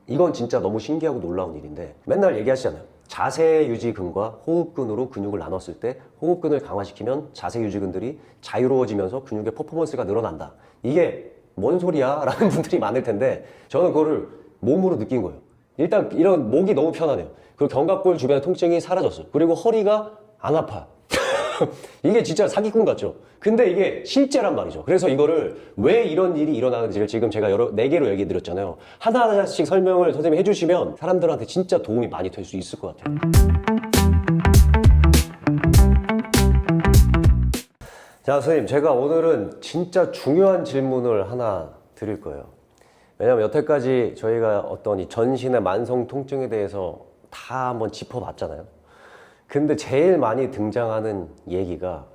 이건 진짜 너무 신기하고 놀라운 일인데 맨날 얘기하시잖아요. 자세 유지근과 호흡근으로 근육을 나눴을 때 호흡근을 강화시키면 자세 유지근들이 자유로워지면서 근육의 퍼포먼스가 늘어난다. 이게 뭔 소리야? 라는 분들이 많을 텐데 저는 그거를 몸으로 느낀 거예요. 일단 이런 목이 너무 편하네요. 그리고 견갑골 주변의 통증이 사라졌어요. 그리고 허리가 안 아파요. 이게 진짜 사기꾼 같죠? 근데 이게 실제란 말이죠. 그래서 이거를 왜 이런 일이 일어나는지를 지금 제가 4개로 얘기 드렸잖아요. 하나하나씩 설명을 선생님이 해주시면 사람들한테 진짜 도움이 많이 될 수 있을 것 같아요. 자, 선생님, 제가 오늘은 진짜 중요한 질문을 하나 드릴 거예요. 왜냐면 여태까지 저희가 어떤 이 전신의 만성 통증에 대해서 다 한번 짚어봤잖아요. 근데 제일 많이 등장하는 얘기가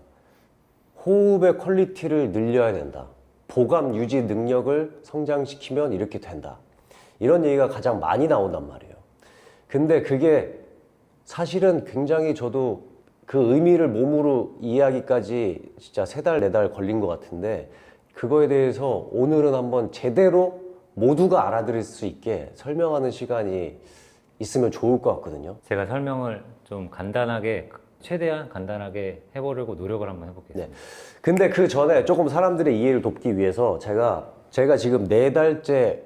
호흡의 퀄리티를 늘려야 된다. 보감 유지 능력을 성장시키면 이렇게 된다. 이런 얘기가 가장 많이 나온단 말이에요. 근데 그게 사실은 굉장히 저도 그 의미를 몸으로 이해하기까지 진짜 3달, 4달 걸린 것 같은데 그거에 대해서 오늘은 한번 제대로 모두가 알아들을 수 있게 설명하는 시간이 있으면 좋을 것 같거든요. 제가 설명을 좀 간단하게, 최대한 간단하게 해보려고 노력을 한번 해볼게요. 네. 근데 그 전에 조금 사람들의 이해를 돕기 위해서 제가 지금 4달째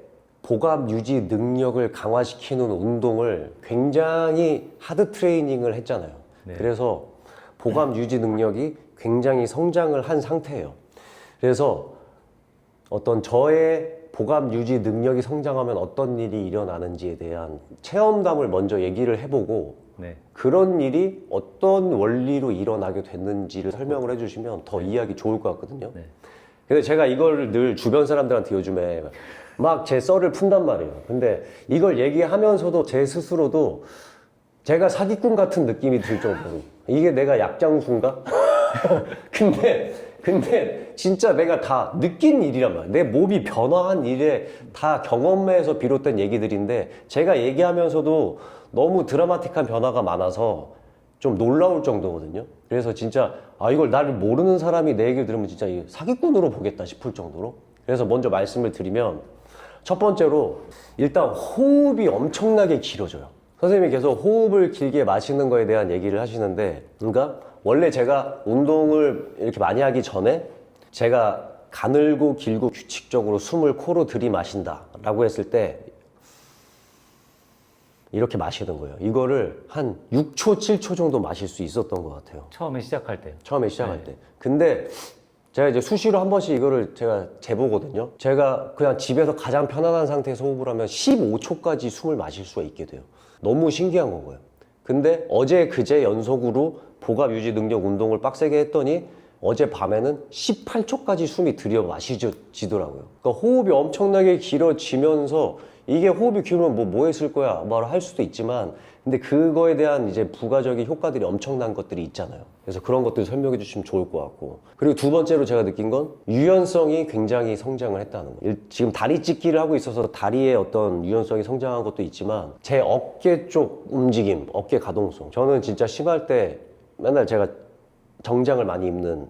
보감 유지 능력을 강화시키는 운동을 굉장히 하드 트레이닝을 했잖아요. 네. 그래서 보감 유지 능력이 굉장히 성장을 한 상태예요. 그래서 어떤 저의 보감 유지 능력이 성장하면 어떤 일이 일어나는지에 대한 체험담을 먼저 얘기를 해보고 네. 그런 일이 어떤 원리로 일어나게 됐는지를 설명을 해주시면 더 이해하기 좋을 것 같거든요. 네. 근데 제가 이걸 늘 주변 사람들한테 요즘에 막 제 썰을 푼단 말이에요. 근데 이걸 얘기하면서도 제 스스로도 제가 사기꾼 같은 느낌이 들 정도로 이게 내가 약장수인가? 근데 진짜 내가 다 느낀 일이란 말이야. 내 몸이 변화한 일에 다 경험에서 비롯된 얘기들인데 제가 얘기하면서도 너무 드라마틱한 변화가 많아서 좀 놀라울 정도거든요. 그래서 진짜 이걸 나를 모르는 사람이 내 얘기를 들으면 진짜 사기꾼으로 보겠다 싶을 정도로. 그래서 먼저 말씀을 드리면 첫 번째로 일단 호흡이 엄청나게 길어져요. 선생님이 계속 호흡을 길게 마시는 거에 대한 얘기를 하시는데, 그러니까 원래 제가 운동을 이렇게 많이 하기 전에 제가 가늘고 길고 규칙적으로 숨을 코로 들이마신다 라고 했을 때 이렇게 마시는 거예요. 이거를 한 6초, 7초 정도 마실 수 있었던 것 같아요. 처음에 시작할 때요. 처음에 시작할 때. 근데 제가 이제 수시로 한 번씩 이거를 제가 재보거든요. 제가 그냥 집에서 가장 편안한 상태에서 호흡을 하면 15초까지 숨을 마실 수가 있게 돼요. 너무 신기한 거고요. 근데 어제 그제 연속으로 보감 유지 능력 운동을 빡세게 했더니 어제 밤에는 18초까지 숨이 들여 마시지더라고요. 그러니까 호흡이 엄청나게 길어지면서 이게 호흡이 길면 뭐 했을 거야 말을 할 수도 있지만 근데 그거에 대한 이제 부가적인 효과들이 엄청난 것들이 있잖아요. 그래서 그런 것들 설명해 주시면 좋을 것 같고. 그리고 두 번째로 제가 느낀 건 유연성이 굉장히 성장을 했다는 거예요. 지금 다리 찢기를 하고 있어서 다리의 어떤 유연성이 성장한 것도 있지만 제 어깨 쪽 움직임, 어깨 가동성. 저는 진짜 심할 때 맨날 제가 정장을 많이 입는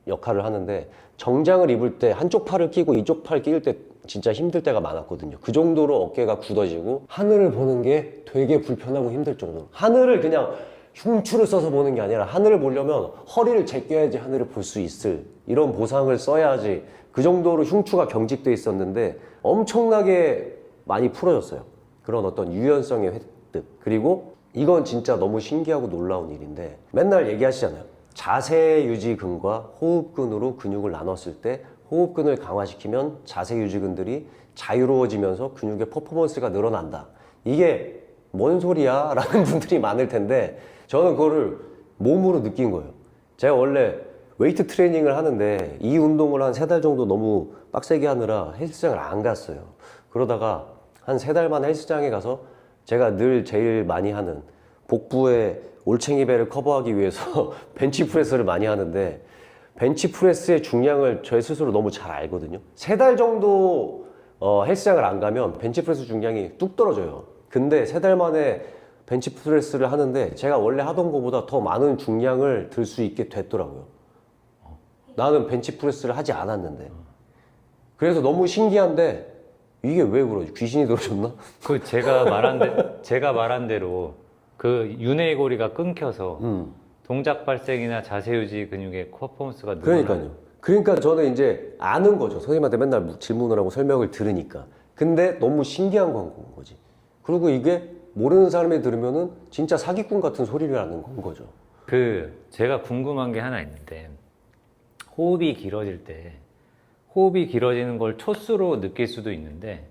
역할을 하는데 정장을 입을 때 한쪽 팔을 끼고 이쪽 팔 끼울 때 진짜 힘들 때가 많았거든요. 그 정도로 어깨가 굳어지고 하늘을 보는 게 되게 불편하고 힘들 정도로. 하늘을 그냥 흉추를 써서 보는 게 아니라 하늘을 보려면 허리를 제껴야지 하늘을 볼 수 있을 이런 보상을 써야지 그 정도로 흉추가 경직돼 있었는데 엄청나게 많이 풀어졌어요. 그런 어떤 유연성의 획득. 그리고 이건 진짜 너무 신기하고 놀라운 일인데 맨날 얘기하시잖아요. 자세 유지근과 호흡근으로 근육을 나눴을 때 호흡근을 강화시키면 자세 유지근들이 자유로워지면서 근육의 퍼포먼스가 늘어난다. 이게 뭔 소리야? 라는 분들이 많을 텐데 저는 그거를 몸으로 느낀 거예요. 제가 원래 웨이트 트레이닝을 하는데 이 운동을 한 3달 정도 너무 빡세게 하느라 헬스장을 안 갔어요. 그러다가 한 3달 만에 헬스장에 가서 제가 늘 제일 많이 하는 복부의 올챙이 배를 커버하기 위해서 벤치프레스를 많이 하는데 벤치프레스의 중량을 저 스스로 너무 잘 알거든요. 3달 정도 헬스장을 안 가면 벤치프레스 중량이 뚝 떨어져요. 근데 3달 만에 벤치프레스를 하는데 제가 원래 하던 것보다 더 많은 중량을 들 수 있게 됐더라고요. 나는 벤치프레스를 하지 않았는데. 그래서 너무 신기한데 이게 왜 그러지? 귀신이 들어줬나? 그 제가 말한 대로 그 윤회고리가 끊겨서 동작 발생이나 자세 유지 근육의 퍼포먼스가 늘어나요. 그러니까요. 그러니까 저는 이제 아는 거죠. 선생님한테 맨날 질문을 하고 설명을 들으니까. 근데 너무 신기한 건 거지. 그리고 이게 모르는 사람이 들으면은 진짜 사기꾼 같은 소리라는 건 거죠. 그 제가 궁금한 게 하나 있는데 호흡이 길어질 때 호흡이 길어지는 걸 초수로 느낄 수도 있는데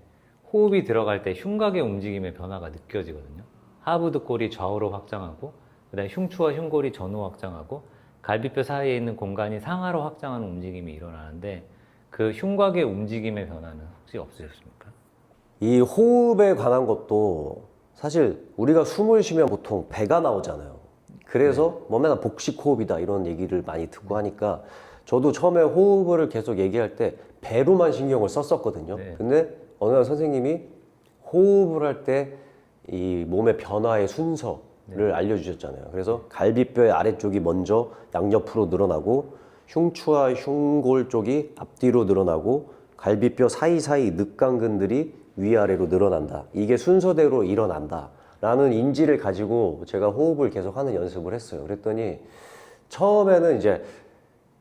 호흡이 들어갈 때 흉곽의 움직임의 변화가 느껴지거든요. 하부두골이 좌우로 확장하고 그다음에 흉추와 흉골이 전후 확장하고 갈비뼈 사이에 있는 공간이 상하로 확장하는 움직임이 일어나는데 그 흉곽의 움직임의 변화는 혹시 없으셨습니까? 이 호흡에 관한 것도 사실 우리가 숨을 쉬면 보통 배가 나오잖아요. 그래서 뭐 맨날 복식 호흡이다 이런 얘기를 많이 듣고 하니까 저도 처음에 호흡을 계속 얘기할 때 배로만 신경을 썼었거든요. 네. 근데 어느 날 선생님이 호흡을 할 때 이 몸의 변화의 순서를 알려주셨잖아요. 그래서 갈비뼈의 아래쪽이 먼저 양옆으로 늘어나고 흉추와 흉골 쪽이 앞뒤로 늘어나고 갈비뼈 사이사이 늑강근들이 위아래로 늘어난다. 이게 순서대로 일어난다. 라는 인지를 가지고 제가 호흡을 계속 하는 연습을 했어요. 그랬더니 처음에는 이제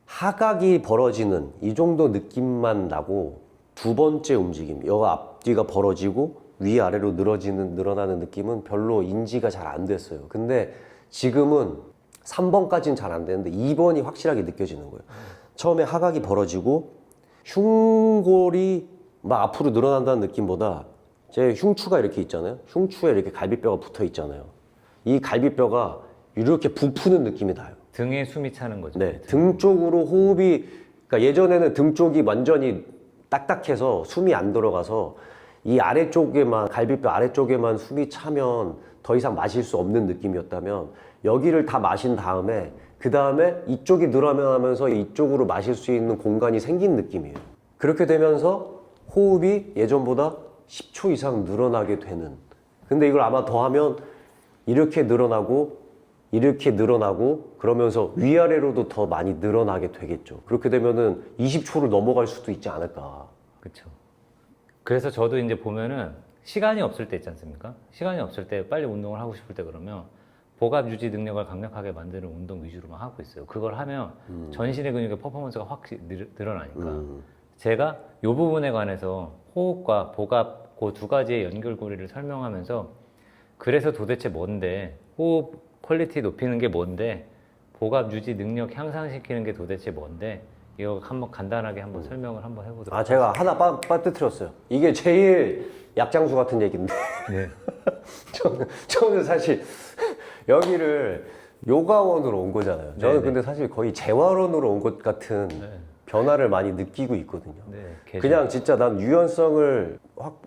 하각이 벌어지는 이 정도 느낌만 나고 두 번째 움직임, 여가 앞뒤가 벌어지고 위아래로 늘어나는 느낌은 별로 인지가 잘 안 됐어요. 근데 지금은 3번까지는 잘 안 되는데 2번이 확실하게 느껴지는 거예요. 처음에 하각이 벌어지고 흉골이 막 앞으로 늘어난다는 느낌보다 제 흉추가 이렇게 있잖아요. 흉추에 이렇게 갈비뼈가 붙어 있잖아요. 이 갈비뼈가 이렇게 부푸는 느낌이 나요. 등에 숨이 차는 거죠. 네, 등 쪽으로 호흡이, 그러니까 예전에는 등 쪽이 완전히 딱딱해서 숨이 안 들어가서 이 아래쪽에만, 갈비뼈 아래쪽에만 숨이 차면 더 이상 마실 수 없는 느낌이었다면 여기를 다 마신 다음에 그 다음에 이쪽이 늘어나면서 이쪽으로 마실 수 있는 공간이 생긴 느낌이에요. 그렇게 되면서 호흡이 예전보다 10초 이상 늘어나게 되는. 근데 이걸 아마 더하면 이렇게 늘어나고 이렇게 늘어나고 그러면서 위아래로도 더 많이 늘어나게 되겠죠. 그렇게 되면은 20초를 넘어갈 수도 있지 않을까. 그렇죠. 그래서 저도 이제 보면은 시간이 없을 때 있지 않습니까? 시간이 없을 때 빨리 운동을 하고 싶을 때 그러면 복압 유지 능력을 강력하게 만드는 운동 위주로만 하고 있어요. 그걸 하면 전신의 근육의 퍼포먼스가 확 늘어나니까. 제가 이 부분에 관해서 호흡과 복압 그 두 가지의 연결고리를 설명하면서 그래서 도대체 뭔데 호흡 퀄리티 높이는 게 뭔데 복압 유지 능력 향상시키는 게 도대체 뭔데 이거 한번 간단하게 한번 설명을 한번 해보도록 아, 제가 하나 빠뜨렸어요. 이게 제일 약장수 같은 얘기인데. 네. 저는 사실 여기를 요가원으로 온 거잖아요. 저는 네네. 근데 사실 거의 재활원으로 온 것 같은 변화를 많이 느끼고 있거든요. 네, 그냥 진짜 난 유연성을 확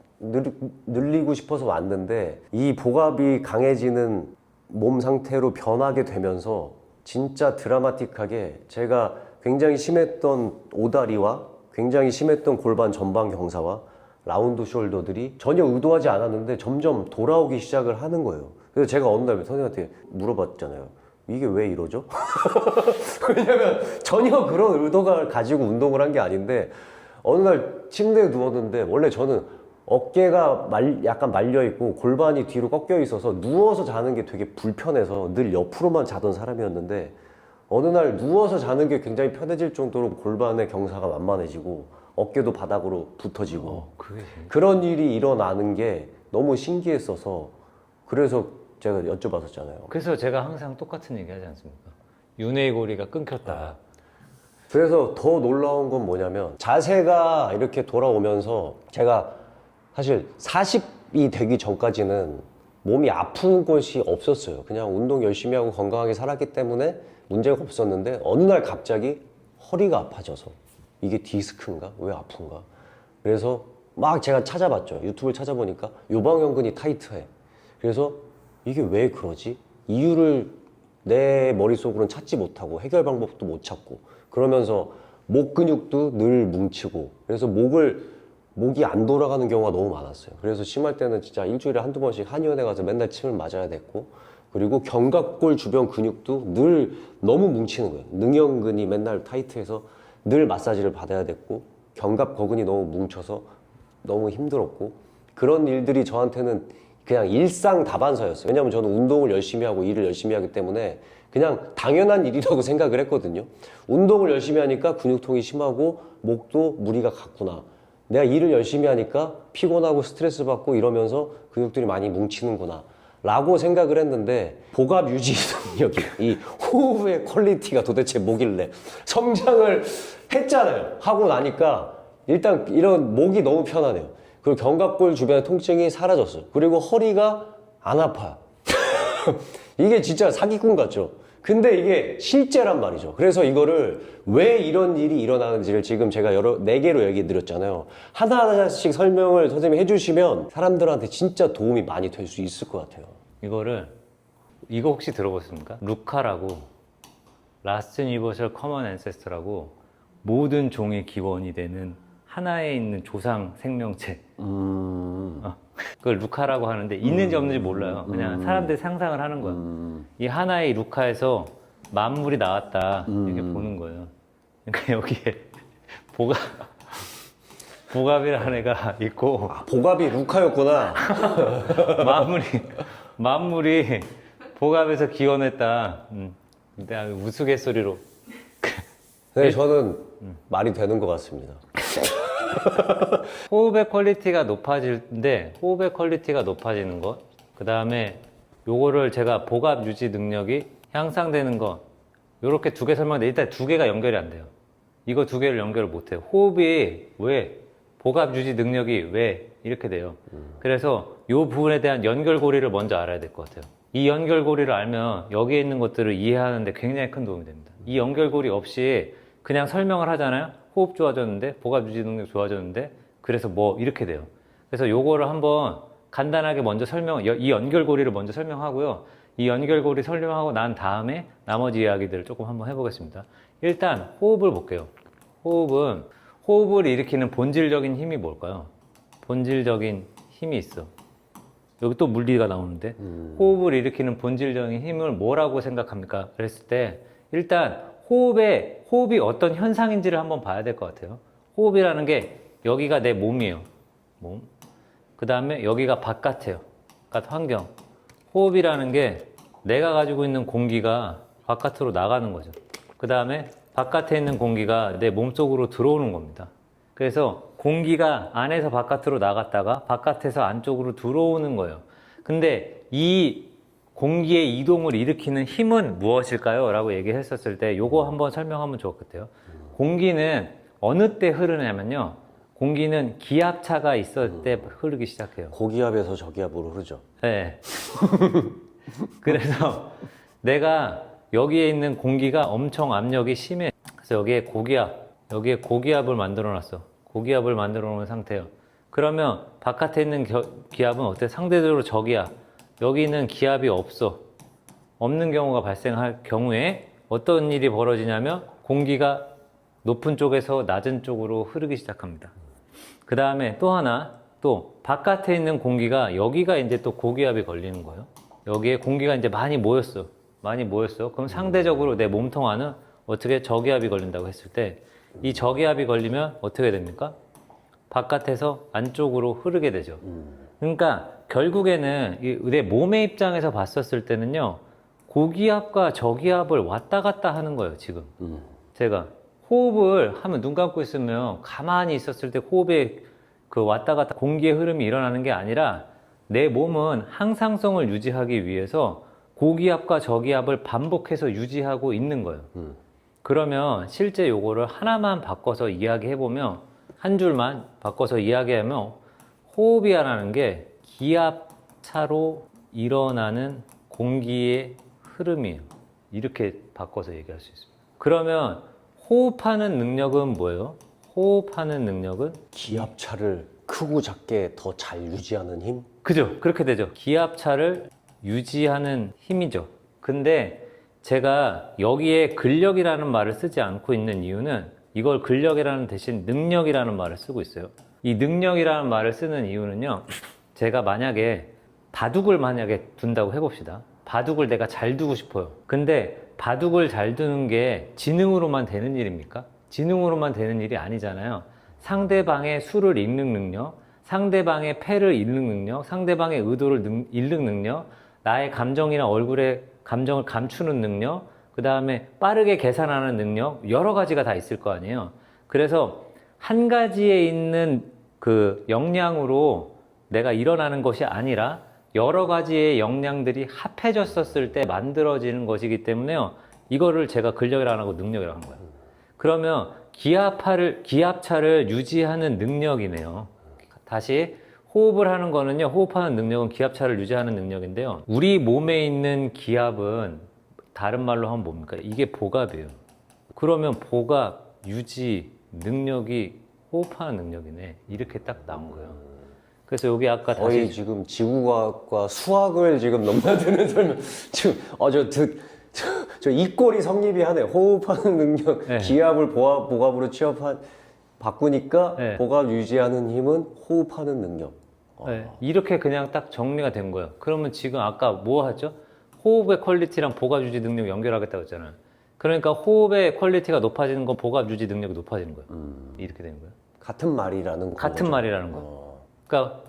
늘리고 싶어서 왔는데 이 복압이 강해지는 몸 상태로 변하게 되면서 진짜 드라마틱하게 제가 굉장히 심했던 오다리와 굉장히 심했던 골반 전방 경사와 라운드 숄더들이 전혀 의도하지 않았는데 점점 돌아오기 시작을 하는 거예요. 그래서 제가 어느 날 선생님한테 물어봤잖아요. 이게 왜 이러죠? 왜냐면 전혀 그런 의도가 가지고 운동을 한 게 아닌데 어느 날 침대에 누웠는데 원래 저는 어깨가 약간 말려있고 골반이 뒤로 꺾여 있어서 누워서 자는 게 되게 불편해서 늘 옆으로만 자던 사람이었는데 어느 날 누워서 자는 게 굉장히 편해질 정도로 골반의 경사가 만만해지고 어깨도 바닥으로 붙어지고 그게 그런 일이 일어나는 게 너무 신기했어서 그래서 제가 여쭤봤었잖아요. 그래서 제가 항상 똑같은 얘기 하지 않습니까? 윤회고리가 끊겼다. 그래서 더 놀라운 건 뭐냐면 자세가 이렇게 돌아오면서 제가 사실 40이 되기 전까지는 몸이 아픈 것이 없었어요. 그냥 운동 열심히 하고 건강하게 살았기 때문에 문제가 없었는데 어느 날 갑자기 허리가 아파져서 이게 디스크인가? 왜 아픈가? 그래서 막 제가 찾아봤죠. 유튜브를 찾아보니까 요방형근이 타이트해. 그래서 이게 왜 그러지? 이유를 내 머릿속으로는 찾지 못하고 해결 방법도 못 찾고 그러면서 목 근육도 늘 뭉치고 그래서 목이 안 돌아가는 경우가 너무 많았어요. 그래서 심할 때는 진짜 일주일에 한두 번씩 한의원에 가서 맨날 침을 맞아야 됐고 그리고 견갑골 주변 근육도 늘 너무 뭉치는 거예요. 능형근이 맨날 타이트해서 늘 마사지를 받아야 됐고 견갑 거근이 너무 뭉쳐서 너무 힘들었고 그런 일들이 저한테는 그냥 일상 다반사였어요. 왜냐면 저는 운동을 열심히 하고 일을 열심히 하기 때문에 그냥 당연한 일이라고 생각을 했거든요. 운동을 열심히 하니까 근육통이 심하고 목도 무리가 갔구나. 내가 일을 열심히 하니까 피곤하고 스트레스 받고 이러면서 근육들이 많이 뭉치는구나 라고 생각을 했는데 복압 유지 능력이 이 호흡의 퀄리티가 도대체 뭐길래 성장을 했잖아요. 하고 나니까 일단 이런 목이 너무 편하네요. 그리고 견갑골 주변의 통증이 사라졌어요. 그리고 허리가 안 아파요. 이게 진짜 사기꾼 같죠? 근데 이게 실제란 말이죠. 그래서 이거를 왜 이런 일이 일어나는지를 지금 제가 4개로 얘기 드렸잖아요. 하나하나씩 설명을 선생님이 해주시면 사람들한테 진짜 도움이 많이 될 수 있을 것 같아요. 이거 혹시 들어보셨습니까? 루카라고 라스트 유니버설 커먼 앤세스터라고 모든 종의 기원이 되는 하나에 있는 조상 생명체. 그걸 루카라고 하는데 있는지 없는지 몰라요. 그냥 사람들이 상상을 하는 거야. 이 하나의 루카에서 만물이 나왔다 이렇게 보는 거예요. 그러니까 여기에 복압이라는 애가 있고 복압이 루카였구나. 만물이 복압에서 기원했다. 근데 우스갯소리로. 네, 저는 말이 되는 것 같습니다. 호흡의 퀄리티가 높아지는데 호흡의 퀄리티가 높아지는 것, 그 다음에 요거를 제가 복압 유지 능력이 향상되는 것, 요렇게 2개 설명했는데 일단 2개가 연결이 안 돼요. 이거 2개를 연결을 못 해요. 호흡이 왜 복압 유지 능력이 왜 이렇게 돼요. 그래서 요 부분에 대한 연결고리를 먼저 알아야 될 것 같아요. 이 연결고리를 알면 여기에 있는 것들을 이해하는데 굉장히 큰 도움이 됩니다. 이 연결고리 없이 그냥 설명을 하잖아요. 호흡 좋아졌는데, 복압 유지 능력 좋아졌는데, 그래서 뭐 이렇게 돼요. 그래서 요거를 한번 간단하게 먼저 이 연결고리를 먼저 설명하고요. 이 연결고리 설명하고 난 다음에 나머지 이야기들을 조금 한번 해보겠습니다. 일단 호흡을 볼게요. 호흡을 일으키는 본질적인 힘이 뭘까요? 본질적인 힘이 있어. 여기 또 물리가 나오는데 호흡을 일으키는 본질적인 힘을 뭐라고 생각합니까? 그랬을 때 일단 호흡이 어떤 현상인지를 한번 봐야 될 것 같아요. 호흡이라는 게 여기가 내 몸이에요. 몸. 그 다음에 여기가 바깥이에요. 바깥 환경. 호흡이라는 게 내가 가지고 있는 공기가 바깥으로 나가는 거죠. 그 다음에 바깥에 있는 공기가 내 몸속으로 들어오는 겁니다. 그래서 공기가 안에서 바깥으로 나갔다가 바깥에서 안쪽으로 들어오는 거예요. 근데 이 공기의 이동을 일으키는 힘은 무엇일까요? 라고 얘기했었을 때 요거 한번 설명하면 좋을 것 같아요. 공기는 어느 때 흐르냐면요. 공기는 기압차가 있을 때 흐르기 시작해요. 고기압에서 저기압으로 흐르죠. 네. 그래서 내가 여기에 있는 공기가 엄청 압력이 심해. 그래서 여기에 고기압을 만들어 놨어. 고기압을 만들어 놓은 상태예요. 그러면 바깥에 있는 기압은 어때? 상대적으로 저기압. 여기는 기압이 없는 경우가 발생할 경우에 어떤 일이 벌어지냐면 공기가 높은 쪽에서 낮은 쪽으로 흐르기 시작합니다. 그 다음에 또 하나, 또 바깥에 있는 공기가 여기가 이제 또 고기압이 걸리는 거예요. 여기에 공기가 이제 많이 모였어. 그럼 상대적으로 내 몸통 안은 어떻게 저기압이 걸린다고 했을 때 이 저기압이 걸리면 어떻게 됩니까? 바깥에서 안쪽으로 흐르게 되죠. 그러니까 결국에는 내 몸의 입장에서 봤었을 때는요, 고기압과 저기압을 왔다 갔다 하는 거예요, 지금. 제가 호흡을 하면 눈 감고 있으면 가만히 있었을 때 호흡의 그 왔다 갔다 공기의 흐름이 일어나는 게 아니라 내 몸은 항상성을 유지하기 위해서 고기압과 저기압을 반복해서 유지하고 있는 거예요. 그러면 실제 요거를 하나만 바꿔서 이야기해보면, 한 줄만 바꿔서 이야기하면 호흡이라는 게 기압차로 일어나는 공기의 흐름이에요. 이렇게 바꿔서 얘기할 수 있습니다. 그러면 호흡하는 능력은 뭐예요? 호흡하는 능력은 기압차를 크고 작게 더 잘 유지하는 힘? 그죠? 그렇게 되죠. 기압차를 유지하는 힘이죠. 근데 제가 여기에 근력이라는 말을 쓰지 않고 있는 이유는 이걸 근력이라는 대신 능력이라는 말을 쓰고 있어요. 이 능력이라는 말을 쓰는 이유는요, 제가 만약에 바둑을 둔다고 해봅시다. 바둑을 내가 잘 두고 싶어요. 근데 바둑을 잘 두는 게 지능으로만 되는 일입니까? 지능으로만 되는 일이 아니잖아요. 상대방의 수를 읽는 능력, 상대방의 패를 읽는 능력, 상대방의 의도를 읽는 능력, 나의 감정이나 얼굴의 감정을 감추는 능력, 그 다음에 빠르게 계산하는 능력, 여러 가지가 다 있을 거 아니에요. 그래서 한 가지에 있는 그 역량으로 내가 일어나는 것이 아니라 여러 가지의 역량들이 합해졌었을 때 만들어지는 것이기 때문에요. 이거를 제가 근력이라고 안 하고 능력이라고 하는 거예요. 그러면 기압차를 유지하는 능력이네요. 다시 호흡을 하는 거는요. 호흡하는 능력은 기압차를 유지하는 능력인데요. 우리 몸에 있는 기압은 다른 말로 하면 뭡니까? 이게 복압이에요. 그러면 복압, 유지, 능력이 호흡하는 능력이네. 이렇게 딱 나온 거예요. 그래서 여기 아까 거의 다시 지금 지구과학과 수학을 지금 넘나드는 설명. 지금 저 이꼴이 성립이 하네. 호흡하는 능력, 네. 기압을 복압으로 바꾸니까 네. 복압 유지하는 힘은 호흡하는 능력. 네, 이렇게 그냥 딱 정리가 된 거예요. 그러면 지금 아까 뭐 하죠? 호흡의 퀄리티랑 복압 유지 능력 연결하겠다고 했잖아요. 그러니까 호흡의 퀄리티가 높아지는 건 복압 유지 능력이 높아지는 거예요. 이렇게 되는 거예요. 같은 말이라는 같은 거죠. 말이라는 거예요. 그러니까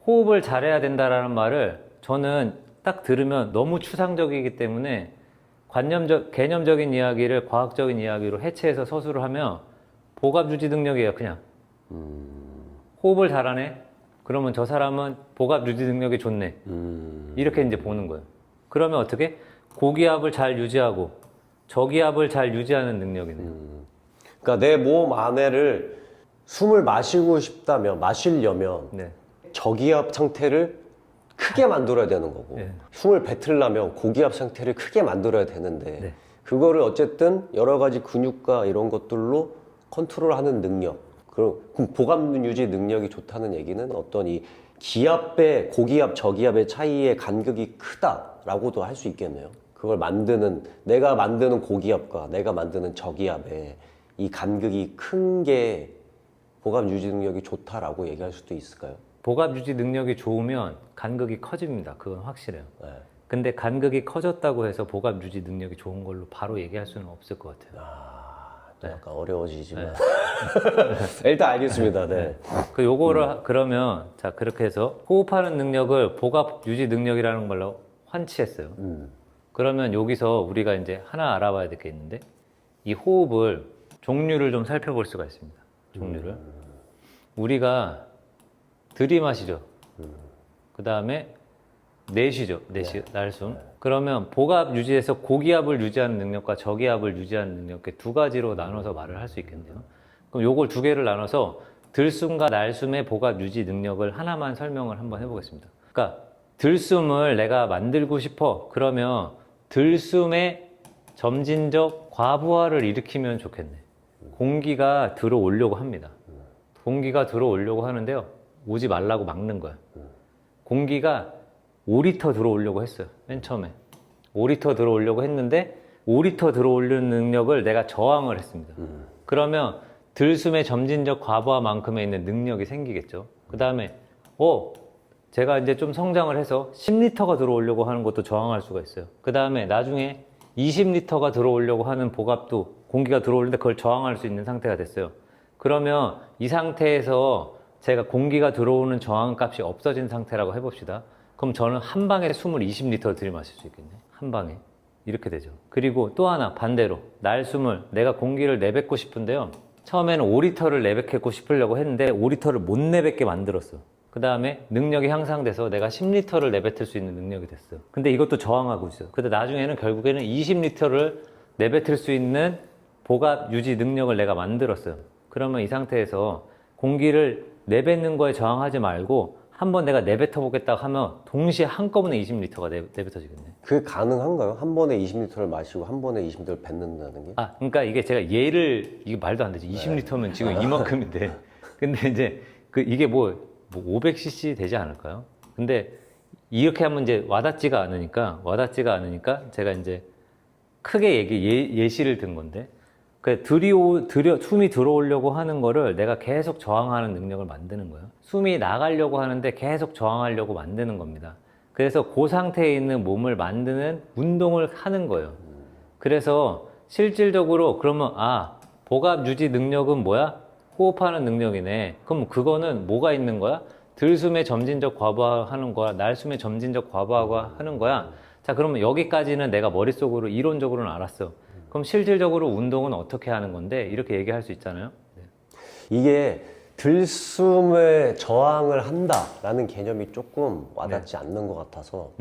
호흡을 잘해야 된다라는 말을 저는 딱 들으면 너무 추상적이기 때문에 개념적인 이야기를 과학적인 이야기로 해체해서 서술을 하면 복압 유지 능력이에요. 그냥 호흡을 잘하네. 그러면 저 사람은 복압 유지 능력이 좋네. 이렇게 이제 보는 거예요. 그러면 어떻게? 고기압을 잘 유지하고 저기압을 잘 유지하는 능력이네요. 그러니까 내 몸 안에를 숨을 마시려면 네. 저기압 상태를 크게 만들어야 되는 거고 네. 숨을 뱉으려면 고기압 상태를 크게 만들어야 되는데 네. 그거를 어쨌든 여러 가지 근육과 이런 것들로 컨트롤하는 능력. 그럼 복압 유지 능력이 좋다는 얘기는 어떤 이 기압의 고기압 저기압의 차이의 간격이 크다라고도 할 수 있겠네요. 그걸 내가 만드는 고기압과 내가 만드는 저기압의 이 간격이 큰 게 복압 유지 능력이 좋다라고 얘기할 수도 있을까요? 복압 유지 능력이 좋으면 간극이 커집니다. 그건 확실해요. 네. 근데 간극이 커졌다고 해서 복압 유지 능력이 좋은 걸로 바로 얘기할 수는 없을 것 같아요. 또 약간 어려워지지만 일단 알겠습니다. 네. 요거를 그러면 자 그렇게 해서 호흡하는 능력을 복압 유지 능력이라는 걸로 환치했어요. 그러면 여기서 우리가 이제 하나 알아봐야 될 게 있는데 이 호흡을 종류를 좀 살펴볼 수가 있습니다. 종류를 우리가 들이마시죠. 그 다음에 내쉬죠. 날숨. 그러면 복압 유지에서 고기압을 유지하는 능력과 저기압을 유지하는 능력 이렇게 두 가지로 나눠서 말을 할 수 있겠네요. 그럼 요걸 두 개를 나눠서 들숨과 날숨의 복압 유지 능력을 하나만 설명을 한번 해보겠습니다. 그러니까 들숨을 내가 만들고 싶어. 그러면 들숨의 점진적 과부하를 일으키면 좋겠네. 공기가 들어오려고 합니다. 공기가 들어오려고 하는데요. 오지 말라고 막는 거야. 공기가 5리터 들어오려고 했어요. 맨 처음에. 5리터 들어오려고 했는데 5리터 들어오려는 능력을 내가 저항을 했습니다. 그러면 들숨의 점진적 과부하만큼에 있는 능력이 생기겠죠. 그 다음에 제가 이제 좀 성장을 해서 10리터가 들어오려고 하는 것도 저항할 수가 있어요. 그 다음에 나중에 20리터가 들어오려고 하는 복압도 공기가 들어오는데 그걸 저항할 수 있는 상태가 됐어요. 그러면 이 상태에서 제가 공기가 들어오는 저항값이 없어진 상태라고 해봅시다. 그럼 저는 한 방에 숨을 20리터 들이마실 수 있겠네. 한 방에. 이렇게 되죠. 그리고 또 하나 반대로 날숨을 내가 공기를 내뱉고 싶은데요. 처음에는 5리터를 내뱉고 싶으려고 했는데 5리터를 못 내뱉게 만들었어. 그 다음에 능력이 향상돼서 내가 10리터를 내뱉을 수 있는 능력이 됐어요. 근데 이것도 저항하고 있어요. 근데 나중에는 결국에는 20리터를 내뱉을 수 있는 복압 유지 능력을 내가 만들었어요. 그러면 이 상태에서 공기를 내뱉는 거에 저항하지 말고 한번 내가 내뱉어 보겠다고 하면 동시에 한꺼번에 20리터가 내뱉어지겠네. 그게 가능한가요? 한 번에 20리터를 마시고 한 번에 20리터를 뱉는다는 게? 그러니까 이게 제가 이게 말도 안 되지. 20리터면 지금 이만큼인데. 근데 이제 이게 뭐 500cc 되지 않을까요? 근데 이렇게 하면 이제 와닿지가 않으니까 제가 이제 크게 예시를 든 건데 숨이 들어오려고 하는 거를 내가 계속 저항하는 능력을 만드는 거예요. 숨이 나가려고 하는데 계속 저항하려고 만드는 겁니다. 그래서 그 상태에 있는 몸을 만드는 운동을 하는 거예요. 그래서 실질적으로 그러면 복압 유지 능력은 뭐야? 호흡하는 능력이네. 그럼 그거는 뭐가 있는 거야? 들숨의 점진적 과부하하는 거야? 날숨의 점진적 과부하하는 거야? 자, 그러면 여기까지는 내가 머릿속으로 이론적으로는 알았어. 그럼 실질적으로 운동은 어떻게 하는 건데? 이렇게 얘기할 수 있잖아요. 네. 이게 들숨에 저항을 한다라는 개념이 조금 와닿지 않는 것 같아서.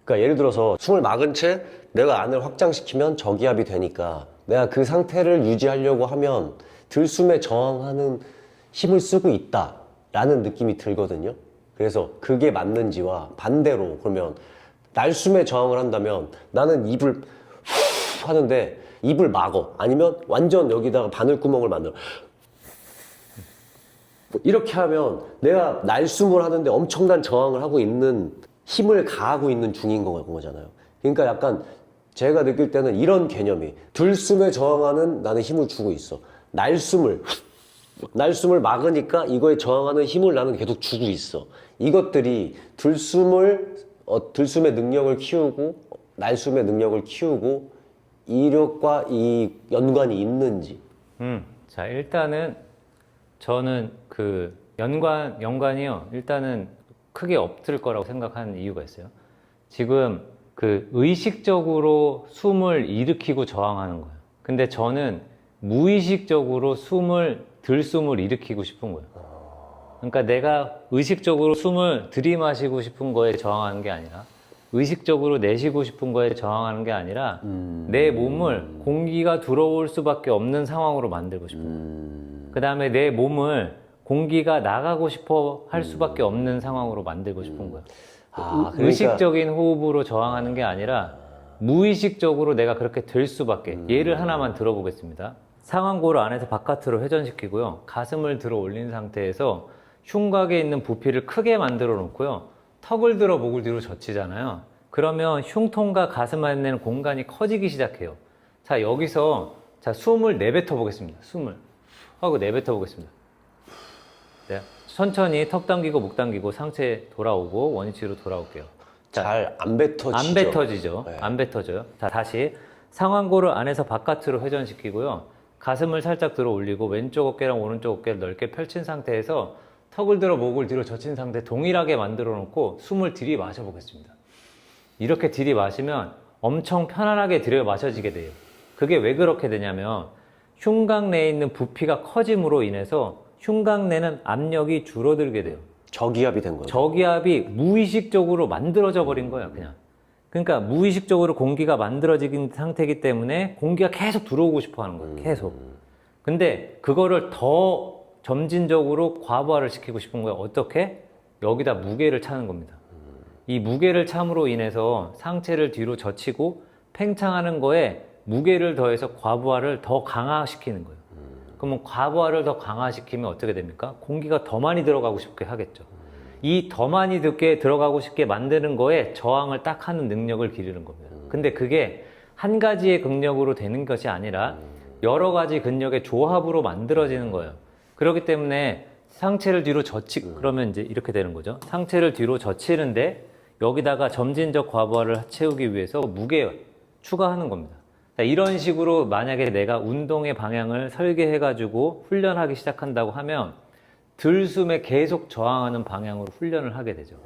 그러니까 예를 들어서 숨을 막은 채 내가 안을 확장시키면 저기압이 되니까 내가 그 상태를 유지하려고 하면 들숨에 저항하는 힘을 쓰고 있다라는 느낌이 들거든요. 그래서 그게 맞는지와 반대로 그러면 날숨에 저항을 한다면 나는 입을 후 하는데 입을 막어. 아니면 완전 여기다가 바늘구멍을 만들어. 이렇게 하면 내가 날숨을 하는데 엄청난 저항을 하고 있는 힘을 가하고 있는 중인 거잖아요. 그러니까 약간 제가 느낄 때는 이런 개념이 들숨에 저항하는 나는 힘을 주고 있어. 날숨을 막으니까 이거에 저항하는 힘을 나는 계속 주고 있어. 이것들이 들숨의 능력을 키우고 날숨의 능력을 키우고 이력과 이 연관이 있는지. 자, 일단은 저는 그 연관이요. 일단은 크게 없을 거라고 생각하는 이유가 있어요. 지금 그 의식적으로 숨을 일으키고 저항하는 거예요. 근데 저는 무의식적으로 들숨을 일으키고 싶은 거예요. 그러니까 내가 의식적으로 숨을 들이마시고 싶은 거에 저항하는 게 아니라 의식적으로 내쉬고 싶은 거에 저항하는 게 아니라 내 몸을 공기가 들어올 수밖에 없는 상황으로 만들고 싶은 거예요. 그 다음에 내 몸을 공기가 나가고 싶어 할 수밖에 없는 상황으로 만들고 싶은 거예요. 그러니까 의식적인 호흡으로 저항하는 게 아니라 무의식적으로 내가 그렇게 될 수밖에. 예를 하나만 들어보겠습니다. 상완골을 안에서 바깥으로 회전시키고요. 가슴을 들어 올린 상태에서 흉곽에 있는 부피를 크게 만들어 놓고요. 턱을 들어 목을 뒤로 젖히잖아요. 그러면 흉통과 가슴 안에 있는 공간이 커지기 시작해요. 자, 여기서 자, 숨을 내뱉어 보겠습니다. 숨을 하고 내뱉어 보겠습니다. 네. 천천히 턱 당기고 목 당기고 상체 돌아오고 원위치로 돌아올게요. 잘 안 뱉어지죠. 안 뱉어지죠. 네. 안 뱉어져요. 자, 다시 상완골을 안에서 바깥으로 회전시키고요. 가슴을 살짝 들어 올리고 왼쪽 어깨랑 오른쪽 어깨를 넓게 펼친 상태에서 턱을 들어 목을 뒤로 젖힌 상태 동일하게 만들어 놓고 숨을 들이마셔 보겠습니다. 이렇게 들이마시면 엄청 편안하게 들이마셔지게 돼요. 그게 왜 그렇게 되냐면 흉곽 내에 있는 부피가 커짐으로 인해서 흉곽 내는 압력이 줄어들게 돼요. 저기압이 된 거죠. 저기압이 무의식적으로 만들어져 버린 거예요, 그냥. 그러니까 무의식적으로 공기가 만들어진 상태이기 때문에 공기가 계속 들어오고 싶어 하는 거예요, 계속. 근데 그거를 더 점진적으로 과부하를 시키고 싶은 거예요. 어떻게? 여기다 무게를 차는 겁니다. 이 무게를 참으로 인해서 상체를 뒤로 젖히고 팽창하는 거에 무게를 더해서 과부하를 더 강화시키는 거예요. 그러면 과부하를 더 강화시키면 어떻게 됩니까? 공기가 더 많이 들어가고 싶게 하겠죠. 이 더 많이 들어가고 싶게 만드는 거에 저항을 딱 하는 능력을 기르는 겁니다. 근데 그게 한 가지의 근력으로 되는 것이 아니라 여러 가지 근력의 조합으로 만들어지는 거예요. 그렇기 때문에 상체를 뒤로 그러면 이제 이렇게 되는 거죠. 상체를 뒤로 젖히는데 여기다가 점진적 과부하를 채우기 위해서 무게 추가하는 겁니다. 이런 식으로 만약에 내가 운동의 방향을 설계해가지고 훈련하기 시작한다고 하면 들숨에 계속 저항하는 방향으로 훈련을 하게 되죠.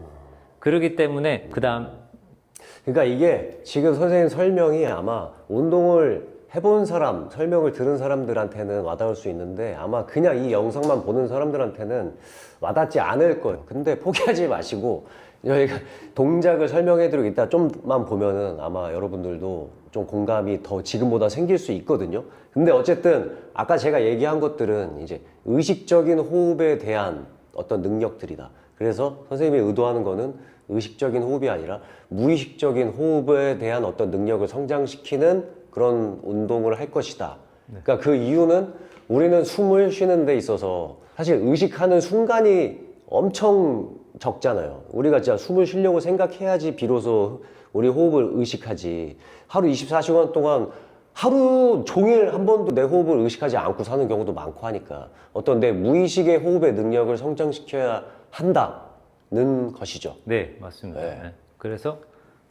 그렇기 때문에 그러니까 이게 지금 선생님 설명이 아마 운동을 해본 사람, 설명을 들은 사람들한테는 와닿을 수 있는데 아마 그냥 이 영상만 보는 사람들한테는 와닿지 않을 거예요. 근데 포기하지 마시고 저희가 동작을 설명해드리고 이따 좀만 보면은 아마 여러분들도 좀 공감이 더 지금보다 생길 수 있거든요. 근데 어쨌든 아까 제가 얘기한 것들은 이제 의식적인 호흡에 대한 어떤 능력들이다. 그래서 선생님이 의도하는 거는 의식적인 호흡이 아니라 무의식적인 호흡에 대한 어떤 능력을 성장시키는 그런 운동을 할 것이다. 그러니까 그 이유는 우리는 숨을 쉬는 데 있어서 사실 의식하는 순간이 엄청 적잖아요. 우리가 진짜 숨을 쉬려고 생각해야지 비로소 우리 호흡을 의식하지. 하루 24시간 동안 하루 종일 한 번도 내 호흡을 의식하지 않고 사는 경우도 많고 하니까 어떤 내 무의식의 호흡의 능력을 성장시켜야 한다는 것이죠. 네, 맞습니다. 네. 네. 그래서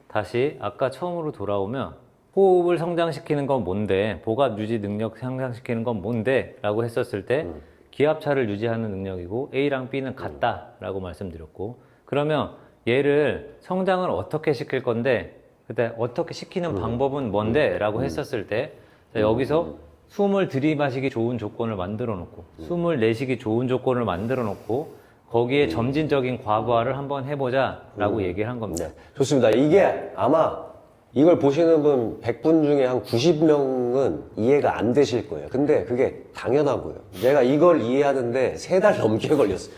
다시 아까 처음으로 돌아오면 호흡을 성장시키는 건 뭔데, 복압 유지 능력 성장시키는 건 뭔데 라고 했었을 때 기압차를 유지하는 능력이고 A랑 B는 같다라고 말씀드렸고, 그러면 얘를 성장을 어떻게 시킬 건데, 그때 어떻게 시키는 방법은 뭔데? 라고 했었을 때, 자, 여기서 숨을 들이마시기 좋은 조건을 만들어 놓고, 숨을 내쉬기 좋은 조건을 만들어 놓고, 거기에 점진적인 과부하를 한번 해보자 라고 얘기를 한 겁니다. 네, 좋습니다. 이게 아마 이걸 보시는 분 100분 중에 한 90명은 이해가 안 되실 거예요. 근데 그게 당연하고요. 제가 이걸 이해하는데 3달 넘게 걸렸어요.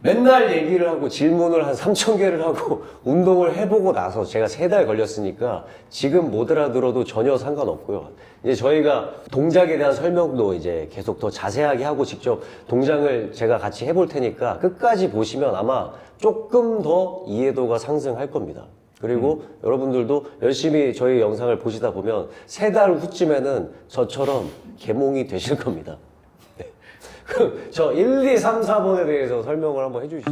맨날 얘기를 하고 질문을 한 3,000개를 하고 운동을 해보고 나서 제가 3달 걸렸으니까 지금 못 알아들어도 전혀 상관없고요. 이제 저희가 동작에 대한 설명도 이제 계속 더 자세하게 하고 직접 동작을 제가 같이 해볼 테니까 끝까지 보시면 아마 조금 더 이해도가 상승할 겁니다. 그리고 여러분들도 열심히 저희 영상을 보시다 보면 3달 후쯤에는 저처럼 개몽이 되실 겁니다. 네. 그럼 저 1, 2, 3, 4번에 대해서 설명을 한번 해주시죠.